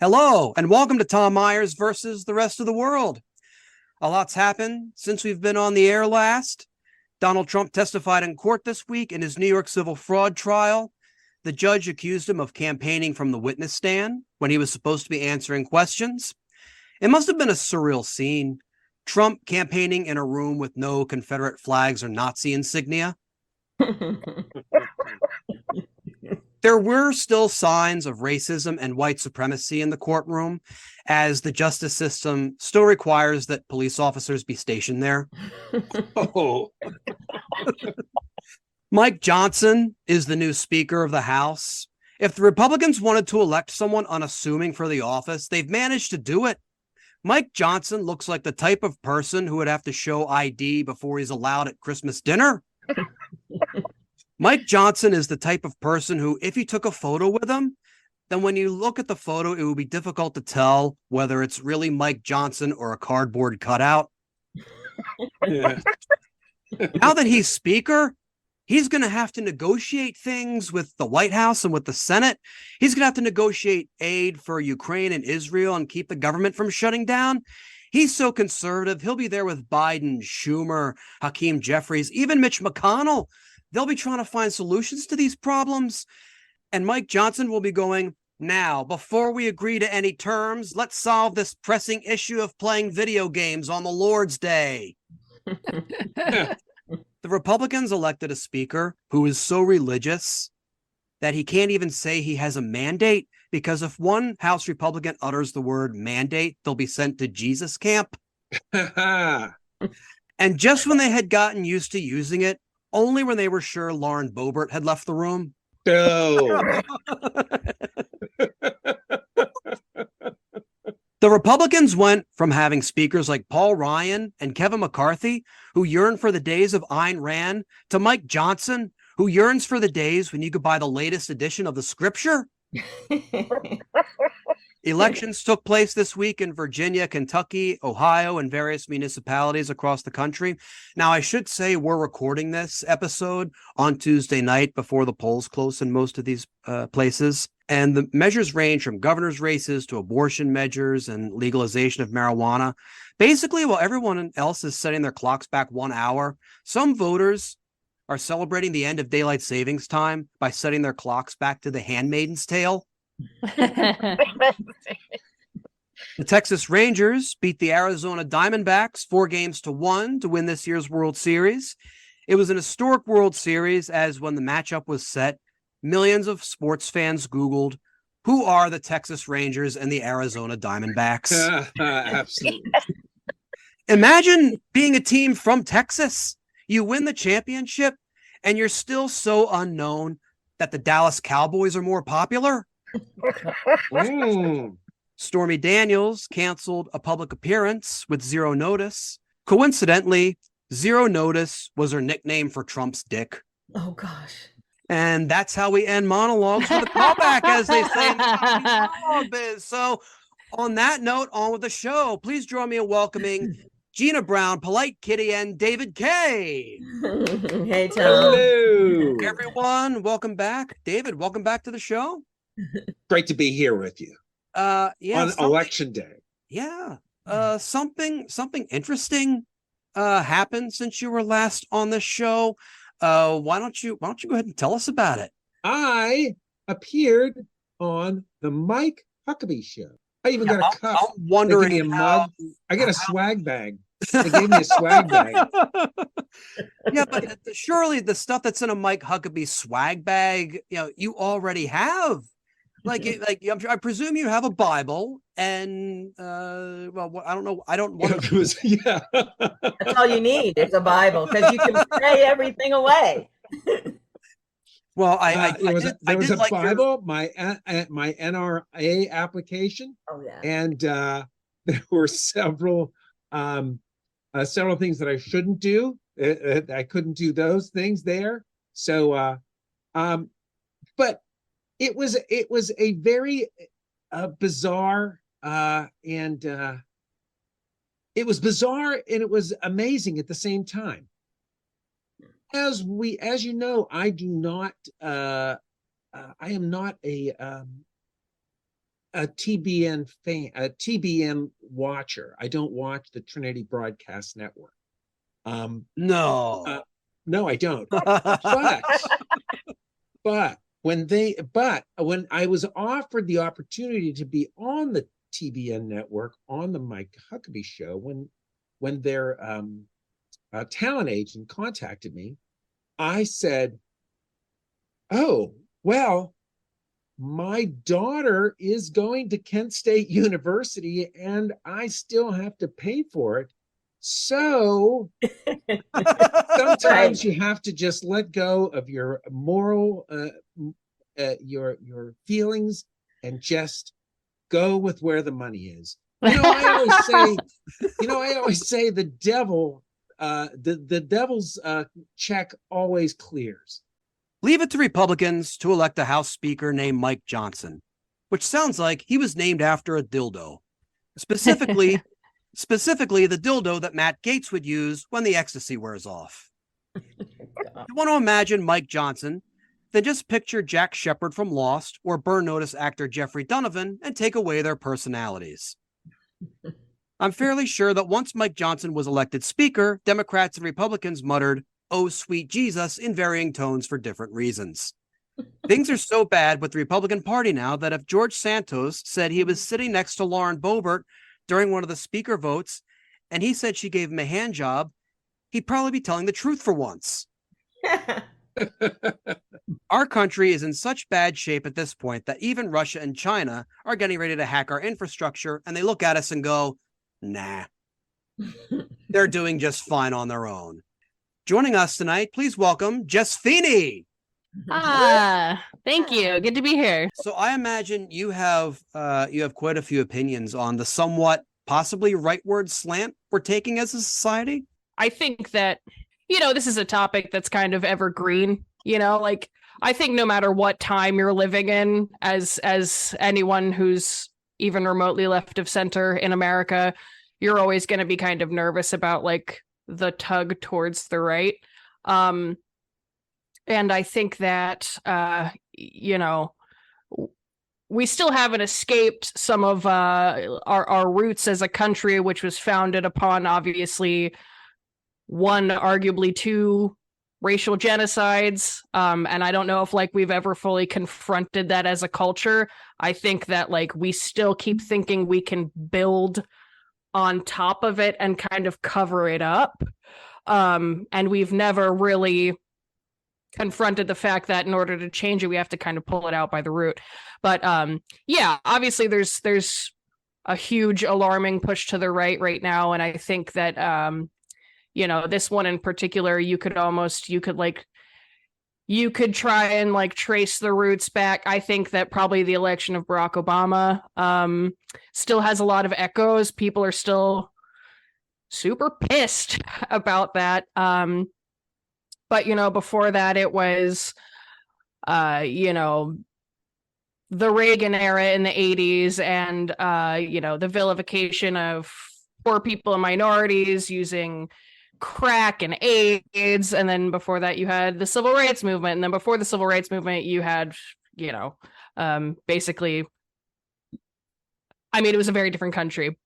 Hello, and welcome to Tom Myers versus the rest of the world. A lot's happened since we've been on the air last. Donald Trump testified in court this week in his New York civil fraud trial. The judge accused him of campaigning from the witness stand when he was supposed to be answering questions. It must have been a surreal scene. Trump campaigning in a room with no Confederate flags or Nazi insignia. There were still signs of racism and white supremacy in the courtroom, as the justice system still requires that police officers be stationed there. Oh. Mike Johnson is the new Speaker of the House. If the Republicans wanted to elect someone unassuming for the office, they've managed to do it. Mike Johnson looks like the type of person who would have to show ID before he's allowed at Christmas dinner. Mike Johnson is the type of person who, if you took a photo with him, then when you look at the photo, it would be difficult to tell whether it's really Mike Johnson or a cardboard cutout. Yeah. Now that he's Speaker, he's going to have to negotiate things with the White House and with the Senate. He's going to have to negotiate aid for Ukraine and Israel and keep the government from shutting down. He's so conservative. He'll be there with Biden, Schumer, Hakeem Jeffries, even Mitch McConnell. They'll be trying to find solutions to these problems. And Mike Johnson will be going, now, before we agree to any terms, let's solve this pressing issue of playing video games on the Lord's Day. The Republicans elected a speaker who is so religious that he can't even say he has a mandate, because if one House Republican utters the word mandate, they'll be sent to Jesus camp. And just when they had gotten used to using it, only when they were sure Lauren Boebert had left the room. No. The Republicans went from having speakers like Paul Ryan and Kevin McCarthy, who yearn for the days of Ayn Rand, to Mike Johnson, who yearns for the days when you could buy the latest edition of the scripture. Elections took place this week in Virginia, Kentucky, Ohio, and various municipalities across the country. Now, I should say we're recording this episode on Tuesday night before the polls close in most of these places. And the measures range from governor's races to abortion measures and legalization of marijuana. Basically, while everyone else is setting their clocks back 1 hour, some voters are celebrating the end of daylight savings time by setting their clocks back to the Handmaid's Tale. The Texas Rangers beat the Arizona Diamondbacks 4-1 to win this year's World Series. It was an historic World Series, as when the matchup was set, millions of sports fans Googled, who are the Texas Rangers and the Arizona Diamondbacks? Absolutely. Imagine being a team from Texas. You win the championship, and you're still so unknown that the Dallas Cowboys are more popular. Stormy Daniels canceled a public appearance with zero notice. Coincidentally, Zero Notice was her nickname for Trump's dick. Oh, gosh. And that's how we end monologues with a callback, as they say in the monologue biz. So on that note, on with the show. Please join me in welcoming Gina Brown, Polite Kitty, and David Kaye. Hey, Tom. Hello. Everyone, welcome back. David, welcome back to the show. Great to be here with you. Yeah, on election day. Yeah. Something interesting happened since you were last on the show. Why don't you go ahead and tell us about it? I appeared on the Mike Huckabee show. I even got a cup. I'm wondering. They gave me a mug. I got a swag bag. They gave me a swag bag. Yeah, but surely the stuff that's in a Mike Huckabee swag bag, you already have. I presume you have a Bible, and well, I don't know. I don't want to. Yeah. That's all you need is a Bible, because you can pray everything away. Well, there was a Bible, my NRA application. Oh yeah. And there were several things that I shouldn't do. I couldn't do those things there. So, but it was a very bizarre and it was bizarre and it was amazing at the same time. As you know, I am not a a TBN fan, a TBN watcher. I don't watch the Trinity Broadcast Network. No. No, I don't. But when I was offered the opportunity to be on the TBN network on the Mike Huckabee show, when their talent agent contacted me, I said, "Oh, well, my daughter is going to Kent State University and I still have to pay for it. So sometimes you have to just let go of your moral, your feelings, and just go with where the money is." I always say the devil, the devil's check always clears. Leave it to Republicans to elect a House Speaker named Mike Johnson, which sounds like he was named after a dildo. Specifically, the dildo that Matt Gaetz would use when the ecstasy wears off. You want to imagine Mike Johnson? Then just picture Jack Shephard from Lost or Burn Notice actor Jeffrey Donovan and take away their personalities. I'm fairly sure that once Mike Johnson was elected Speaker, Democrats and Republicans muttered, "Oh, sweet Jesus," in varying tones for different reasons. Things are so bad with the Republican Party now that if George Santos said he was sitting next to Lauren Boebert during one of the Speaker votes and he said she gave him a hand job, he'd probably be telling the truth for once. Our country is in such bad shape at this point that even Russia and China are getting ready to hack our infrastructure, and they look at us and go, nah, they're doing just fine on their own. Joining us tonight, please welcome Jess Feeney. Thank you. Good to be here. So I imagine you have quite a few opinions on the somewhat possibly rightward slant we're taking as a society. I think that, this is a topic that's kind of evergreen, I think no matter what time you're living in, as anyone who's even remotely left of center in America, you're always going to be kind of nervous about the tug towards the right. And I think that, we still haven't escaped some of our roots as a country, which was founded upon, obviously, one, arguably two racial genocides. And I don't know if we've ever fully confronted that as a culture. I think that we still keep thinking we can build on top of it and kind of cover it up. And we've never really confronted the fact that in order to change it, we have to kind of pull it out by the root. But obviously there's a huge alarming push to the right now. And I think that, this one in particular, you could try and trace the roots back. I think that probably the election of Barack Obama still has a lot of echoes. People are still super pissed about that. But, before that, it was, the Reagan era in the 80s and, the vilification of poor people and minorities using crack and AIDS. And then before that, you had the civil rights movement. And then before the civil rights movement, you had, basically, it was a very different country,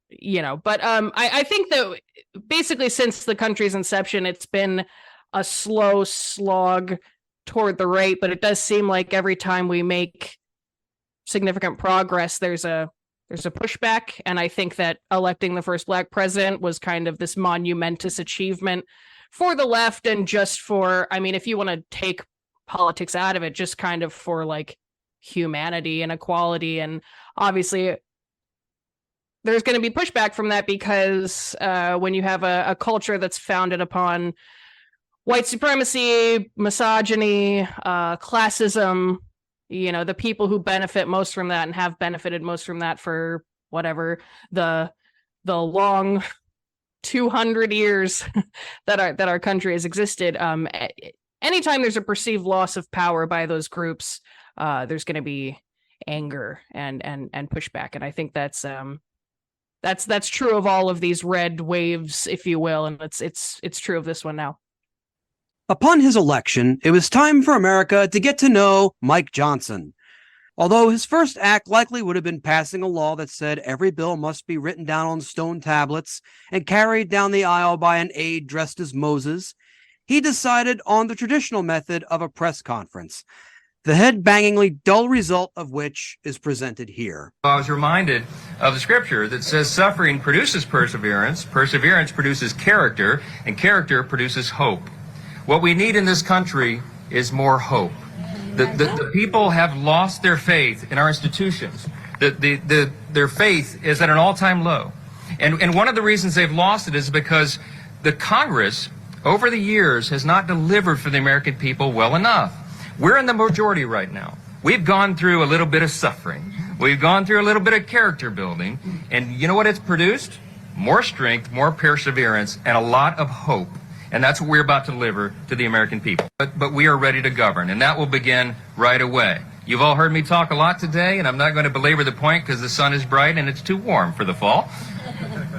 but I think that basically since the country's inception, it's been a slow slog toward the right, but it does seem like every time we make significant progress, there's a pushback. And I think that electing the first Black president was kind of this monumentous achievement for the left, and just for, if you want to take politics out of it, just kind of for humanity and equality. And obviously there's going to be pushback from that because when you have a culture that's founded upon white supremacy, misogyny, classism, the people who benefit most from that and have benefited most from that for whatever the long 200 years that our country has existed. Anytime there's a perceived loss of power by those groups, there's going to be anger and pushback, and I think that's true of all of these red waves, if you will, and it's true of this one now. Upon his election, it was time for America to get to know Mike Johnson. Although his first act likely would have been passing a law that said every bill must be written down on stone tablets and carried down the aisle by an aide dressed as Moses, he decided on the traditional method of a press conference, the head-bangingly dull result of which is presented here. I was reminded of the scripture that says suffering produces perseverance, perseverance produces character, and character produces hope. What we need in this country is more hope. The people have lost their faith in our institutions. Their faith is at an all-time low. And one of the reasons they've lost it is because the Congress, over the years, has not delivered for the American people well enough. We're in the majority right now. We've gone through a little bit of suffering. We've gone through a little bit of character building. And you know what it's produced? More strength, more perseverance, and a lot of hope. And that's what we're about to deliver to the American people. But we are ready to govern, and that will begin right away. You've all heard me talk a lot today, and I'm not going to belabor the point because the sun is bright and it's too warm for the fall.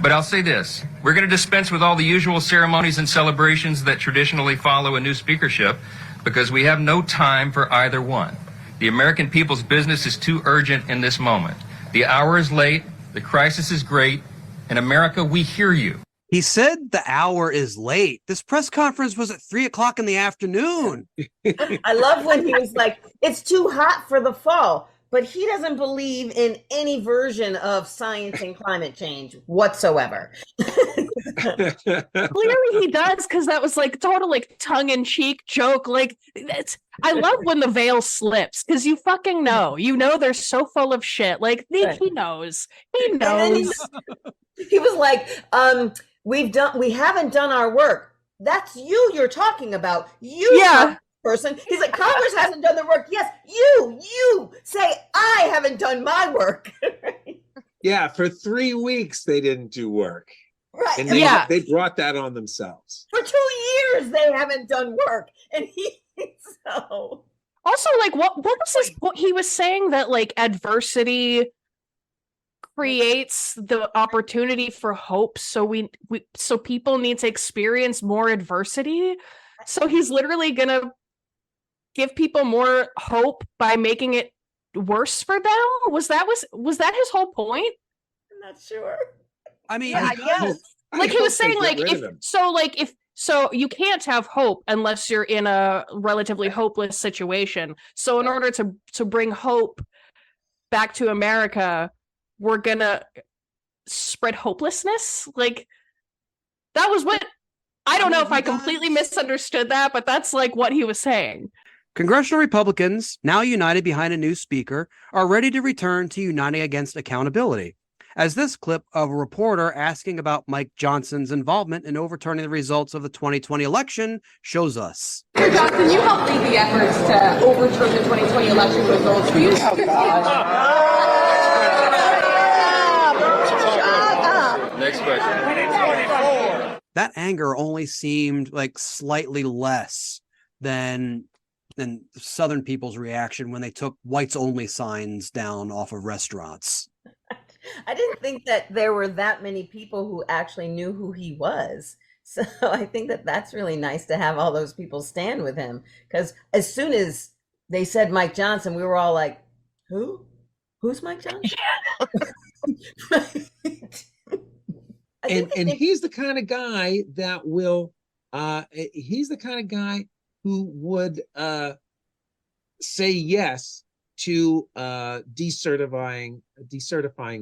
But I'll say this. We're going to dispense with all the usual ceremonies and celebrations that traditionally follow a new speakership because we have no time for either one. The American people's business is too urgent in this moment. The hour is late, the crisis is great. In America, we hear you. He said the hour is late. This press conference was at 3:00 in the afternoon. I love when he was like, it's too hot for the fall, but he doesn't believe in any version of science and climate change whatsoever. Clearly he does, because that was like total like tongue-in-cheek joke. Like, I love when the veil slips, because you fucking know. You know they're so full of shit. Like, he knows. He knows. He was like, we haven't done our work. That's you're talking about. Person. He's like, Congress hasn't done the work. Yes, you say I haven't done my work. Yeah, for 3 weeks they didn't do work. Right. And they brought that on themselves. For 2 years they haven't done work. And so also, like, what was this? He was saying that like adversity creates the opportunity for hope, so so people need to experience more adversity. So he's literally gonna give people more hope by making it worse for them. Was that his whole point? I'm not sure. I mean, Yeah, I guess. Like he was saying, like if you can't have hope unless you're in a relatively hopeless situation. So in order to bring hope back to America, we're gonna spread hopelessness. Like, that was what, I don't know if I completely misunderstood that, but that's like what he was saying. Congressional Republicans, now united behind a new speaker, are ready to return to uniting against accountability, as this clip of a reporter asking about Mike Johnson's involvement in overturning the results of the 2020 election shows us. Mr. Johnson, you helped lead the efforts to overturn the 2020 election results. Will you? Oh, God. Next question. That anger only seemed like slightly less than Southern people's reaction when they took whites only signs down off of restaurants. I didn't think that there were that many people who actually knew who he was. So I think that that's really nice to have all those people stand with him. Because as soon as they said Mike Johnson, we were all like, who? Who's Mike Johnson? And he's the kind of guy that will, he's the kind of guy who would say yes to decertifying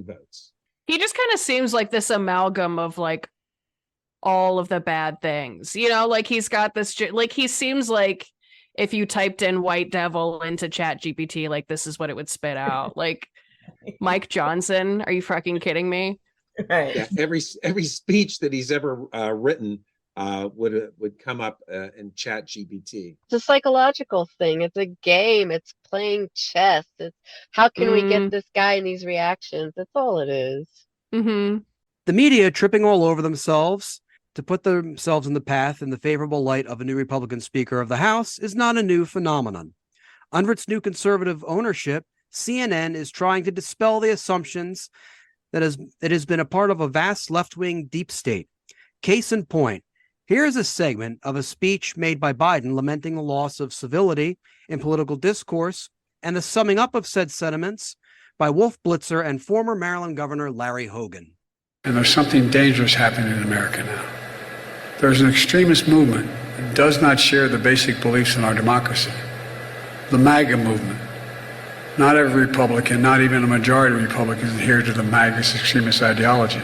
votes. He just kind of seems like this amalgam of like all of the bad things, you know, like he's got this, like he seems like if you typed in white devil into Chat GPT, like this is what it would spit out. Like, Mike Johnson, are you fucking kidding me? Right. Yeah, every speech that he's ever written would come up in Chat GPT. It's a psychological thing. It's a game. It's playing chess. It's how can we get this guy in these reactions? That's all it is. Mm-hmm. The media tripping all over themselves to put themselves in the path in the favorable light of a new Republican Speaker of the House is not a new phenomenon. Under its new conservative ownership, CNN is trying to dispel the assumptions that it has been a part of a vast left-wing deep state. Case in point, here is a segment of a speech made by Biden lamenting the loss of civility in political discourse and the summing up of said sentiments by Wolf Blitzer and former Maryland Governor Larry Hogan. And there's something dangerous happening in America now. There's an extremist movement that does not share the basic beliefs in our democracy. The MAGA movement. Not every Republican, not even a majority of Republicans adhere to the MAGA extremist ideology.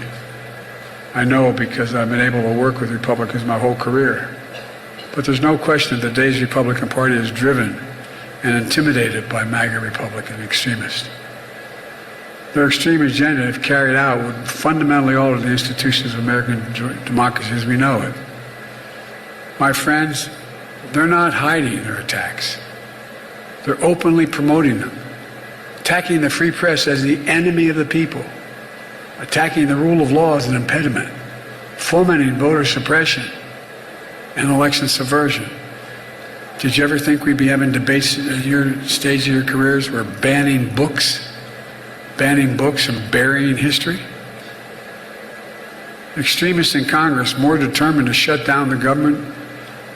I know because I've been able to work with Republicans my whole career. But there's no question that today's Republican Party is driven and intimidated by MAGA Republican extremists. Their extreme agenda, if carried out, would fundamentally alter the institutions of American democracy as we know it. My friends, they're not hiding their attacks. They're openly promoting them, attacking the free press as the enemy of the people, attacking the rule of law as an impediment, fomenting voter suppression and election subversion. Did you ever think we'd be having debates at your stage of your careers where banning books and burying history? Extremists in Congress more determined to shut down the government,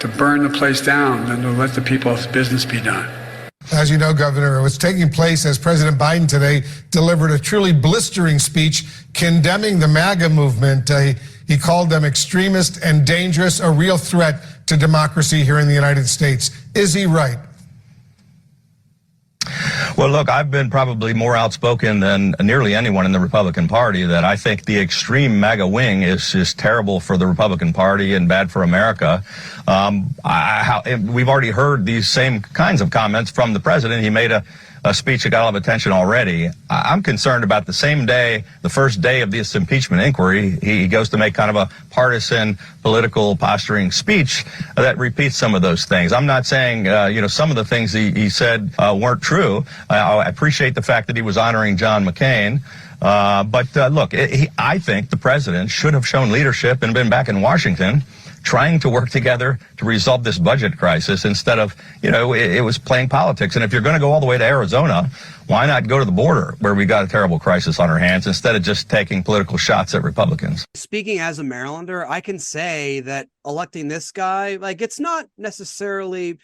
to burn the place down, than to let the people's business be done. As you know, Governor, what's taking place as President Biden today delivered a truly blistering speech condemning the MAGA movement. He called them extremist and dangerous, a real threat to democracy here in the United States. Is he right? Well, look, I've been probably more outspoken than nearly anyone in the Republican Party that I think the extreme MAGA wing is just terrible for the Republican Party and bad for America. We've already heard these same kinds of comments from the president. He made a speech that got a lot of attention already. I'm concerned about the same day, the first day of this impeachment inquiry, he goes to make kind of a partisan political posturing speech that repeats some of those things. I'm not saying, some of the things he said weren't true. I appreciate the fact that he was honoring John McCain. Look, I think the president should have shown leadership and been back in Washington trying to work together to resolve this budget crisis instead of, it was playing politics. And if you're going to go all the way to Arizona, why not go to the border where we got a terrible crisis on our hands instead of just taking political shots at Republicans? Speaking as a Marylander, I can say that electing this guy, it's not necessarily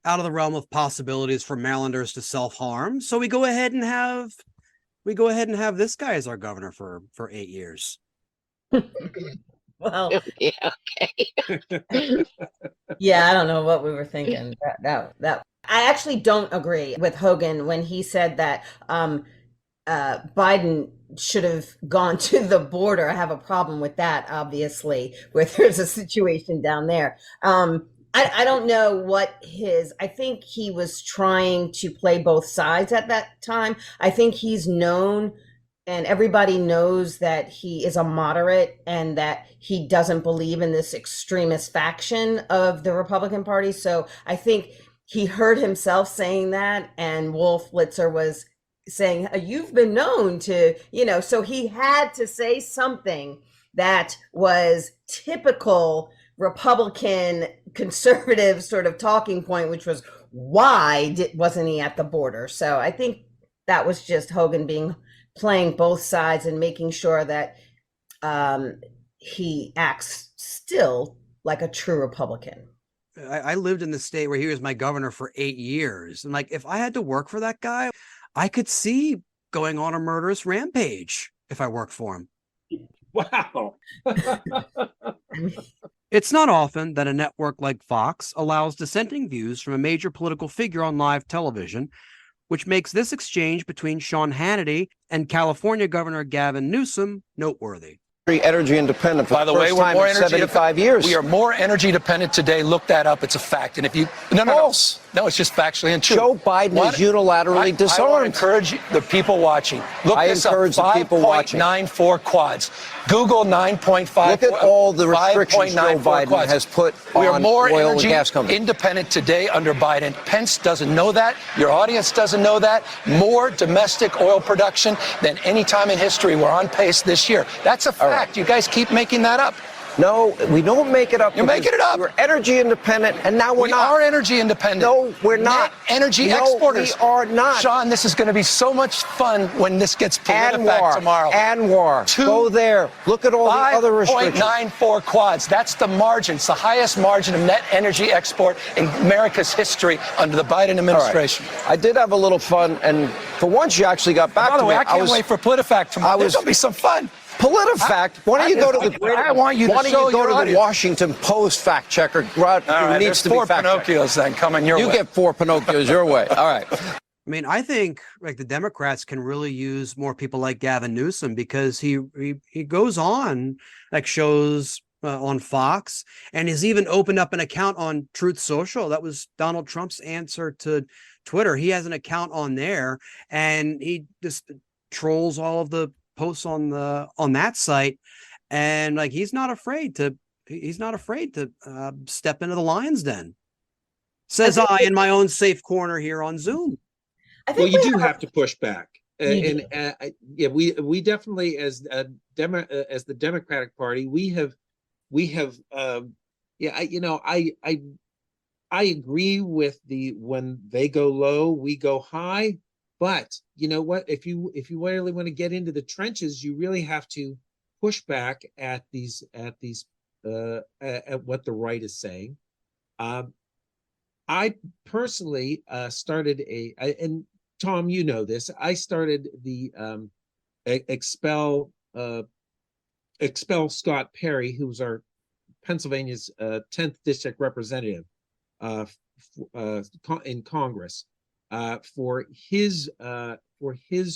out of the realm of possibilities for Marylanders to self-harm. So we go ahead and have this guy as our governor for 8 years. Well, Yeah, okay. yeah, I don't know what we were thinking. That I actually don't agree with Hogan when he said that Biden should have gone to the border. I have a problem with that, obviously, where there's a situation down there. I don't know what I think he was trying to play both sides at that time. I think he's known and everybody knows that he is a moderate and that he doesn't believe in this extremist faction of the Republican Party. So I think he heard himself saying that, and Wolf Blitzer was saying, you've been known to, so he had to say something that was typical Republican conservative sort of talking point, which was why wasn't he at the border? So I think that was just Hogan playing both sides and making sure that he acts still like a true Republican. I lived in the state where he was my governor for 8 years. And if I had to work for that guy, I could see going on a murderous rampage if I worked for him. Wow. It's not often that a network like Fox allows dissenting views from a major political figure on live television, which makes this exchange between Sean Hannity and California Governor Gavin Newsom noteworthy. Energy independent. By the way, we're more energy 75 years. We are more energy dependent today. Look that up. It's a fact. And if you no, it's just factually untrue. Joe Biden is unilaterally disarmed. I encourage the people watching. Look this up. 5.94 quads. Google 9.5. Look at all the restrictions Joe Biden quads. has put we are on more oil energy and gas companies. Independent today under Biden. Pence doesn't know that. Your audience doesn't know that. More domestic oil production than any time in history. We're on pace this year. That's a fact. You guys keep making that up. No, we don't make it up. You're making it up. We're energy independent, and now we're not. We are energy independent. No, we're not. Net energy No, exporters. we are not. Sean, this is going to be so much fun when this gets PolitiFact tomorrow. Anwar, go there. Look at all the other restrictions. 5.94 quads. That's the margin. It's the highest margin of net energy export in America's history under the Biden administration. Right. I did have a little fun, and for once you actually got back By the to way, me. I can't wait for PolitiFact tomorrow. There's going to be some fun. PolitiFact. Why don't you go to the? I want you to Why don't show you go your to the audience. Washington Post fact checker? Who Right, needs to be 4 fact checked. Pinocchios then coming your way. You get 4 Pinocchios your way. All right. I mean, I think like the Democrats can really use more people like Gavin Newsom because he goes on like shows on Fox, and has even opened up an account on Truth Social. That was Donald Trump's answer to Twitter. He has an account on there, and he just trolls all of the posts on that site, and like he's not afraid to step into the lion's den. Says I in my own safe corner here on Zoom. Well, you do have to push back, and we definitely as the Democratic Party we have I agree with when they go low, we go high. But you know what? If you really want to get into the trenches, you really have to push back at what the right is saying. I personally started and Tom, you know this. I started the expel Scott Perry, who's our Pennsylvania's 10th district representative in Congress. For his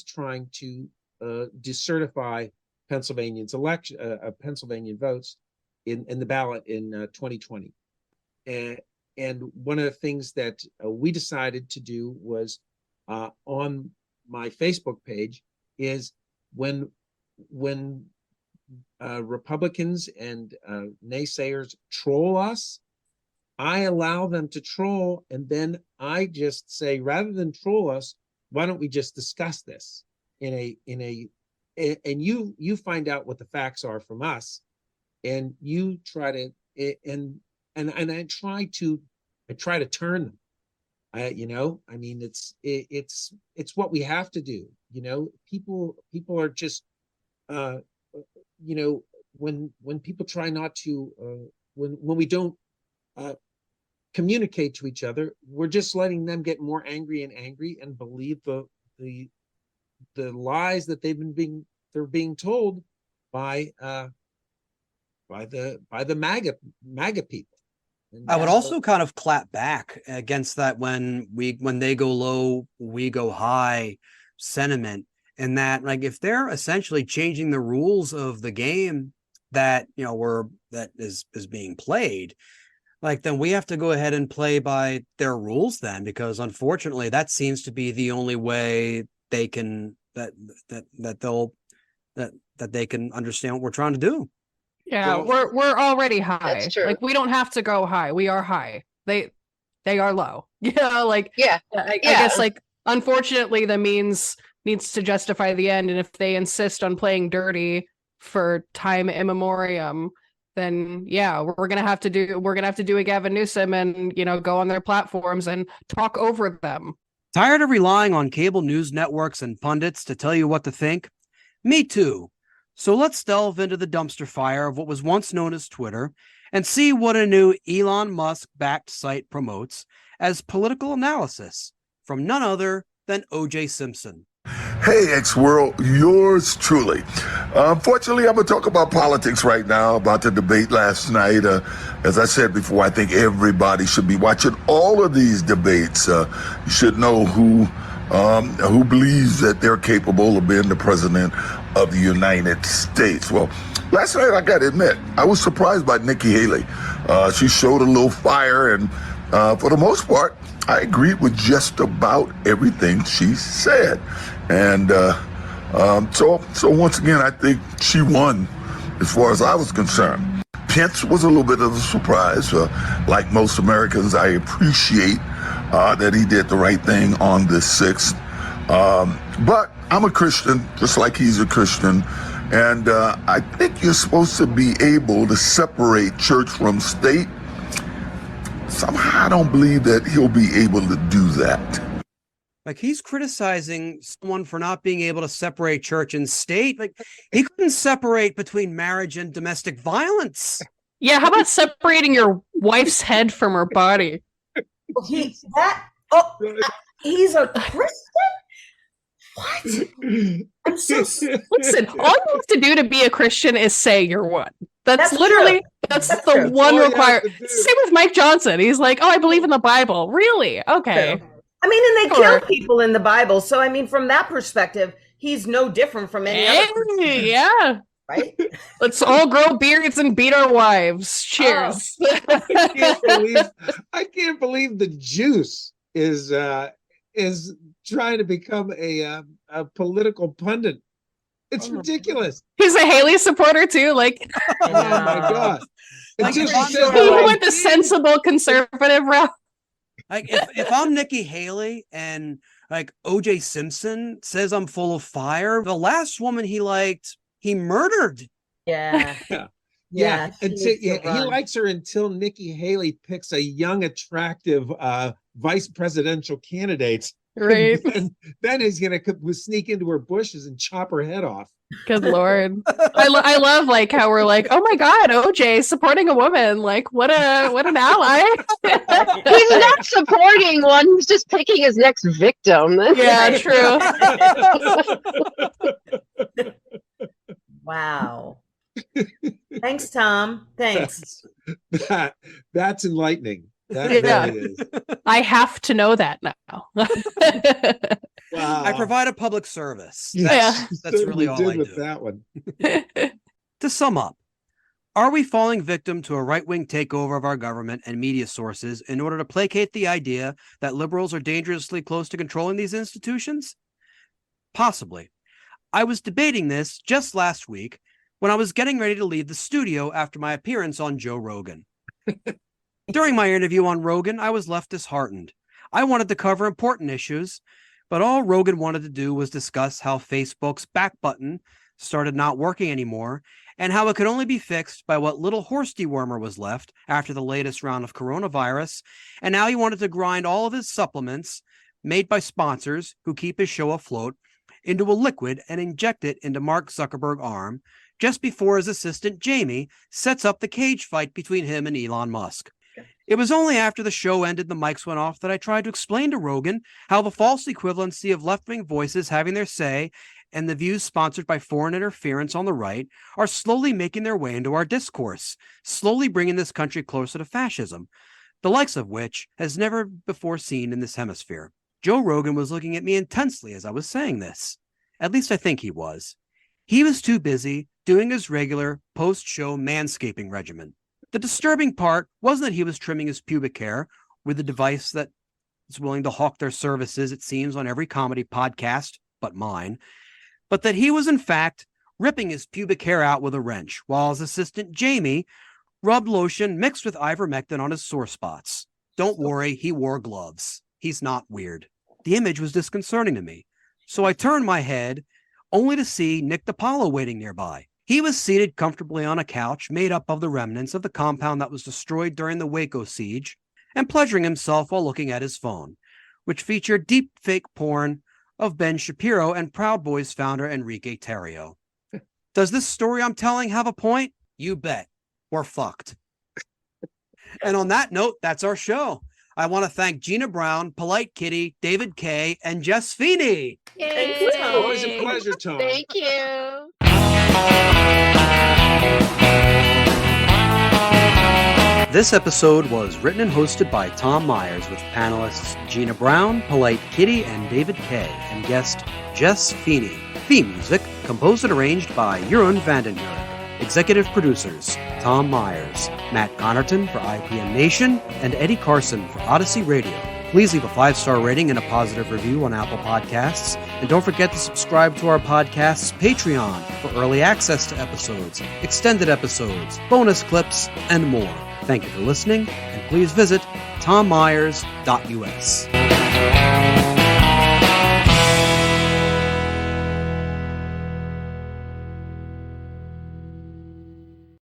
trying to decertify Pennsylvanians Pennsylvanian votes in the ballot in 2020, and one of the things that we decided to do was on my Facebook page is when Republicans and naysayers troll us, I allow them to troll, and then I just say, rather than troll us, why don't we just discuss this and you find out what the facts are from us, and you try to and I try to turn them. I mean, it's what we have to do. People are just when people try not to when we don't communicate to each other, we're just letting them get more angry and believe the lies that they're being told by the MAGA people. And I would also kind of clap back against that when they go low, we go high sentiment, and that like if they're essentially changing the rules of the game that that is being played, like then we have to go ahead and play by their rules then, because unfortunately that seems to be the only way they can that they can understand what we're trying to do. Yeah, we're already high. That's true. Like we don't have to go high. We are high. They are low. I guess like unfortunately the means needs to justify the end, and if they insist on playing dirty for time immemorial, then we're gonna have to do a Gavin Newsom and go on their platforms and talk over them. Tired of relying on cable news networks and pundits to tell you what to think? Me too. So let's delve into the dumpster fire of what was once known as Twitter and see what a new Elon Musk-backed site promotes as political analysis from none other than O.J. Simpson. Hey, X-World, yours truly. Unfortunately, I'm going to talk about politics right now, about the debate last night. As I said before, I think everybody should be watching all of these debates. You should know who believes that they're capable of being the president of the United States. Well, last night, I got to admit, I was surprised by Nikki Haley. She showed a little fire, and for the most part, I agreed with just about everything she said. And so once again, I think she won as far as I was concerned. Pence was a little bit of a surprise. Like most Americans, I appreciate that he did the right thing on the 6th. But I'm a Christian, just like he's a Christian. And I think you're supposed to be able to separate church from state. Somehow I don't believe that he'll be able to do that. Like, he's criticizing someone for not being able to separate church and state. Like, he couldn't separate between marriage and domestic violence. Yeah, how about separating your wife's head from her body? He's a Christian? What? I'm so Listen, all you have to do to be a Christian is say you're one. That's literally true. That's That's the true. one All you required. have to do. Same with Mike Johnson. He's like, oh, I believe in the Bible. Really? Okay. True. I mean, and they Sure. kill people in the Bible. So, I mean, from that perspective, he's no different from any other Christian, Yeah. right? Let's all grow beards and beat our wives. Cheers. I can't believe the juice is trying to become a political pundit. It's ridiculous. He's a Haley supporter too. Like, Oh my God. Like, Until if she I'm says, he Sure. went the sensible conservative route. Like, if I'm Nikki Haley and like O.J. Simpson says I'm full of fire, the last woman he liked, he murdered. Yeah. Yeah, she until, needs to he run. likes her until Nikki Haley picks a young, attractive vice presidential candidate. Right. And then he's gonna sneak into her bushes and chop her head off. Good Lord. I love like how we're like, oh my God, OJ supporting a woman. Like, what an ally. He's not supporting one. He's just picking his next victim. Yeah, true. Wow. Thanks, Tom. Thanks. That's enlightening. That Yeah. really is. I have to know that now. Wow. I provide a public service. You That's really certainly all did I with do. that one. To sum up, are we falling victim to a right-wing takeover of our government and media sources in order to placate the idea that liberals are dangerously close to controlling these institutions? Possibly. I was debating this just last week when I was getting ready to leave the studio after my appearance on Joe Rogan. During my interview on Rogan, I was left disheartened. I wanted to cover important issues, but all Rogan wanted to do was discuss how Facebook's back button started not working anymore and how it could only be fixed by what little horse dewormer was left after the latest round of coronavirus. And now he wanted to grind all of his supplements made by sponsors who keep his show afloat into a liquid and inject it into Mark Zuckerberg's arm just before his assistant Jamie sets up the cage fight between him and Elon Musk. It was only after the show ended and the mics went off that I tried to explain to Rogan how the false equivalency of left-wing voices having their say and the views sponsored by foreign interference on the right are slowly making their way into our discourse, slowly bringing this country closer to fascism, the likes of which has never before seen in this hemisphere. Joe Rogan was looking at me intensely as I was saying this. At least I think he was. He was too busy doing his regular post-show manscaping regimen. The disturbing part wasn't that he was trimming his pubic hair with a device that is willing to hawk their services, it seems, on every comedy podcast but mine, but that he was, in fact, ripping his pubic hair out with a wrench, while his assistant Jamie rubbed lotion mixed with ivermectin on his sore spots. Don't worry, he wore gloves. He's not weird. The image was disconcerting to me, so I turned my head only to see Nick DiPaolo waiting nearby. He was seated comfortably on a couch made up of the remnants of the compound that was destroyed during the Waco siege and pleasuring himself while looking at his phone, which featured deep fake porn of Ben Shapiro and Proud Boys founder Enrique Tarrio. Does this story I'm telling have a point? You bet. We're fucked. And on that note, that's our show. I want to thank Gina Brown, Polite Kitty, David Kaye, and Jess Feeney. Thank you, Tom. Always a pleasure, Tom. Thank you. This episode was written and hosted by Tom Myers with panelists Gina Brown, Polite Kitty, and David Kaye, and guest Jess Feeney. Theme music composed and arranged by Jeroen Vandenhurck. Executive producers Tom Myers, Matt Connarton for ipmNation, and Eddie Carson for Odyssey Radio. Please leave a 5-star rating and a positive review on Apple Podcasts. And don't forget to subscribe to our podcast's Patreon for early access to episodes, extended episodes, bonus clips, and more. Thank you for listening, and please visit tommyers.us.